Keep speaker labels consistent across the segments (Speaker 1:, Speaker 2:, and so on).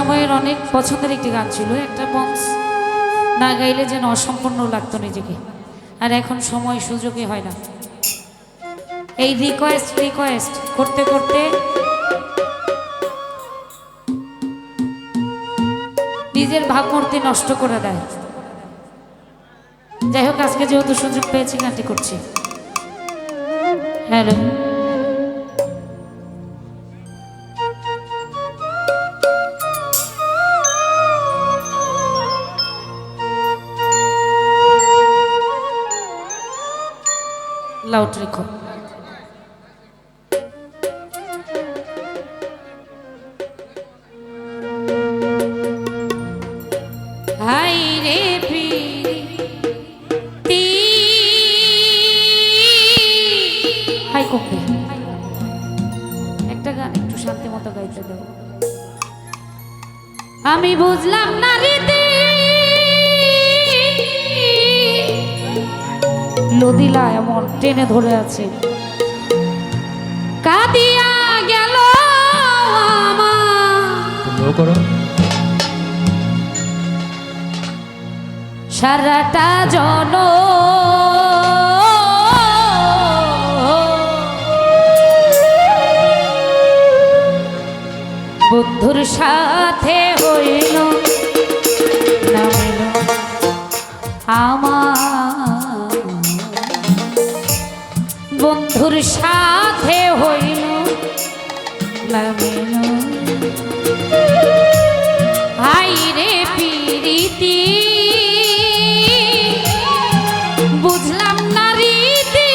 Speaker 1: সময়ের অনেক পছন্দের একটি গান ছিল, একটা বংশ না গাইলে যেন অসম্পূর্ণ লাগতো নিজেকে, আর এখন সময় সুযোগই হয় না। এই রিকোয়েস্ট করতে করতে নিজের ভাবমূর্তি নষ্ট করে দেয়। যাই হোক, আজকে যেহেতু সুযোগ পেয়েছি গানটি করছি। হ্যালো, লাউড রেখো। হাই রে প্রীতি, হাই কমবে, একটা গান একটু শান্তি মতো গাইতে দেব। আমি বুঝলাম না রীতি, লদিলা এমন টেনে ধরে আছে, কাঁদিয়া গেল আমার সারাটা জন, বন্ধুর সাথে হইল না হইল আমার, বন্ধুর সাথে হইল না হইল। হাই রে প্রীতি, বুঝলাম না রীতি,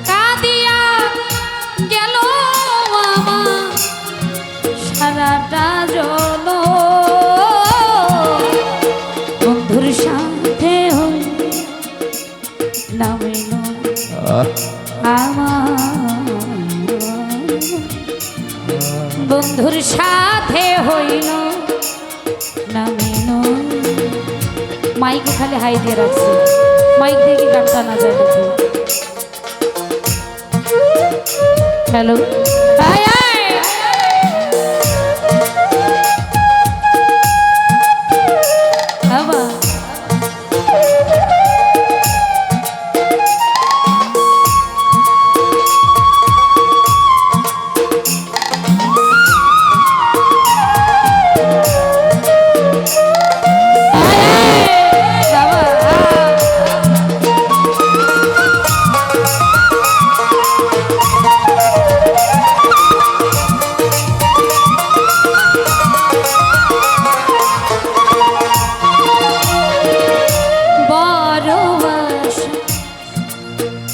Speaker 1: কাঁদিয়া গেল আমার সারাটা জন, বন্ধুর সাথে হইল না হইল আমার, বন্ধুর সাথে হইল না হইল। মাইকে খালি হাই দিয়ে রাখছে, মাইক দিয়ে কি গানটা না যায় দেখি। হ্যালো,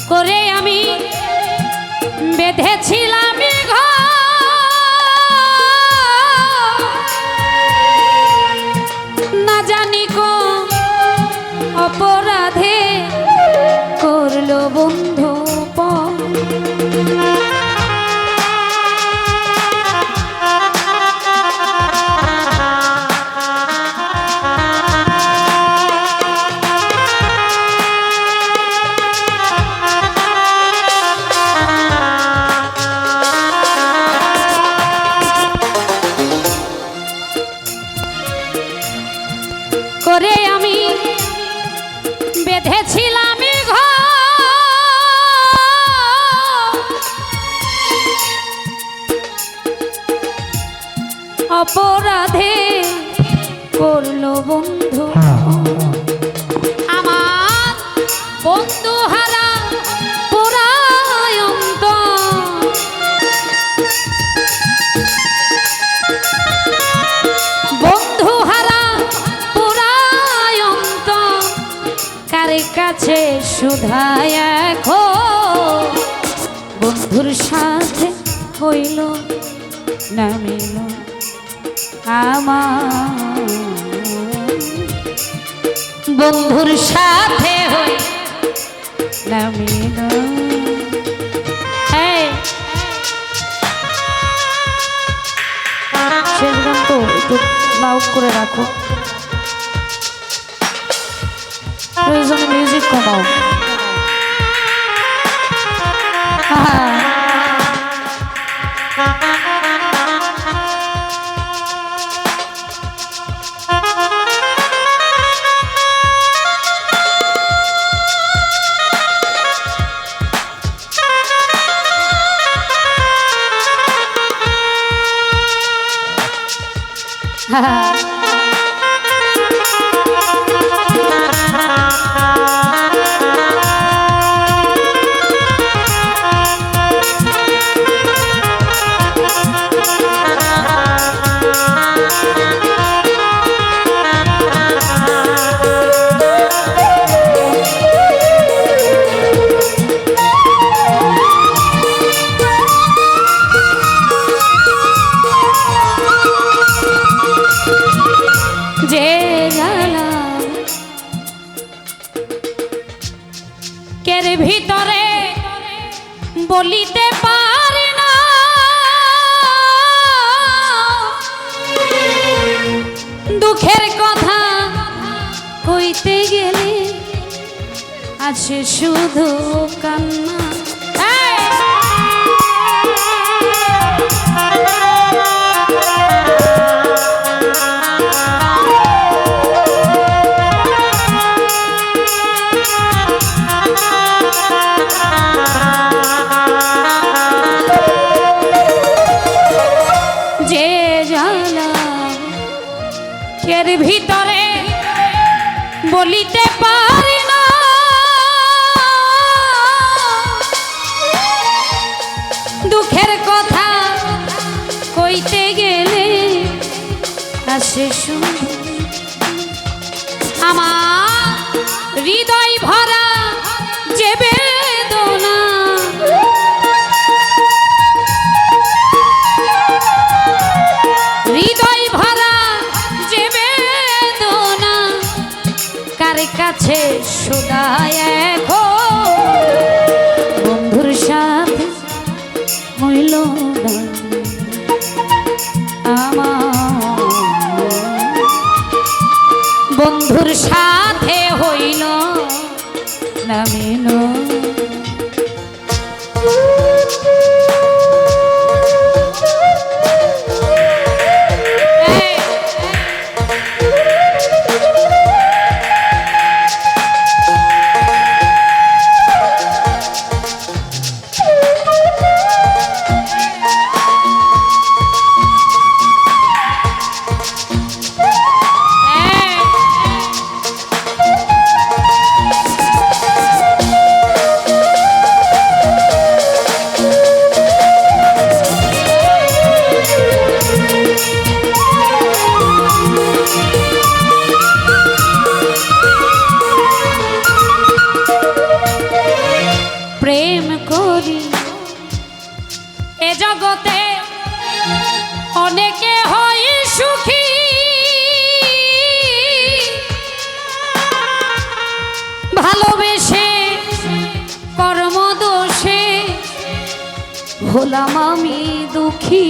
Speaker 1: করে আমি বেঁধেছিলাম না জানি কোন অপরাধে করলো বন্ধু করে আমি বেঁধেছিলাম অপরাধে করলো বন্ধু আমার, বন্ধু হারা পুরায়ন্ত, বন্ধু হারা পুরায়ন্ত, কারে কাছে শুধায় এখন, বন্ধুর সাথে হইল না মিল আমার, বন্ধুর সাথে হইল না মিল। শেষ গান তো একটু লাউড করে রাখো, প্রয়োজনে মিউজিক কমাও। ভিতরে বলিতে পারি না, দুঃখের কথা কইতে গেলে আছে শুধু কান্না। এর ভিতরে বলিতে পারি না, দুঃখের কথা কইতে গেলে আসে শুধু আমার হৃদয় ভরা যে বেদনা, হৃদয় ভরা যে বেদনা কার কাছে শোধায় এখন বন্ধুর সাথে হইল আমার, বন্ধুর সাথে হইল না মিলন। প্রেম করি এ জগতে অনেকে হয় সুখী, ভালোবেসে কর্মদোষে হলাম আমি দুঃখী।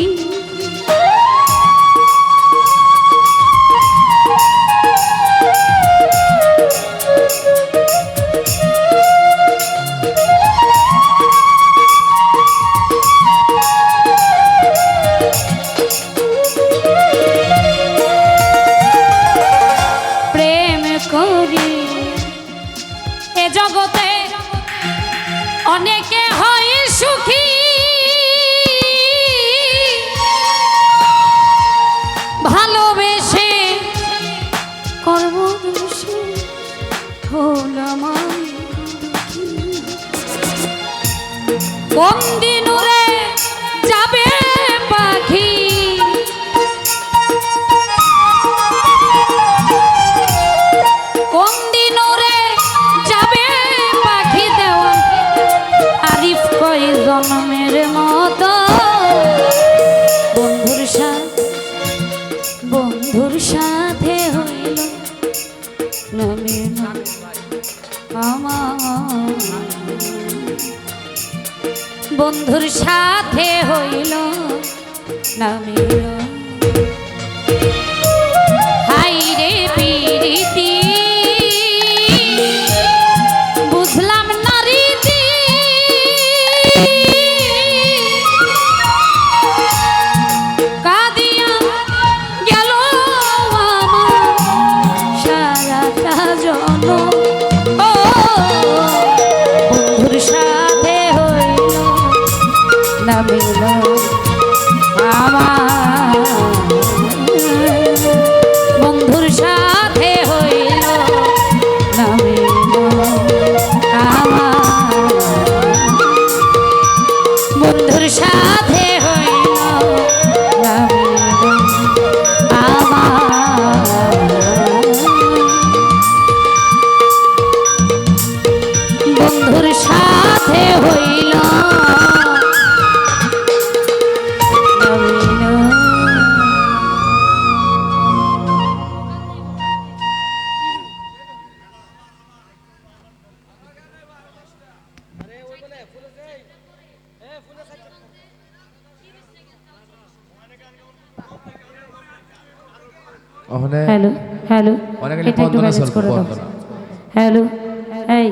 Speaker 1: জগতে অনেকে হয় সুখী, ভালোবেসে কর্মদোষে হলাম আমি কোন দিন উড়ে যাবে পাখি, কোন দিন উড়ে যাবে পাখি দেওয়া আরিফ কই জন্মের মতো বন্ধুর সাথে হইল না মিলন আমার, বন্ধুর সাথে হইল না মিলন। হাই রে প্রীতি বুঝলাম না রীতি, কাঁদিয়া গেল আমার সারাটা জনম, ও বন্ধুর সাথে হইল না মিলন আমার। সাথে হইল বন্ধুর সাথে হইল হ্যালো হ্যালো এটা একটু ম্যানেজ করে দাও হ্যালো এই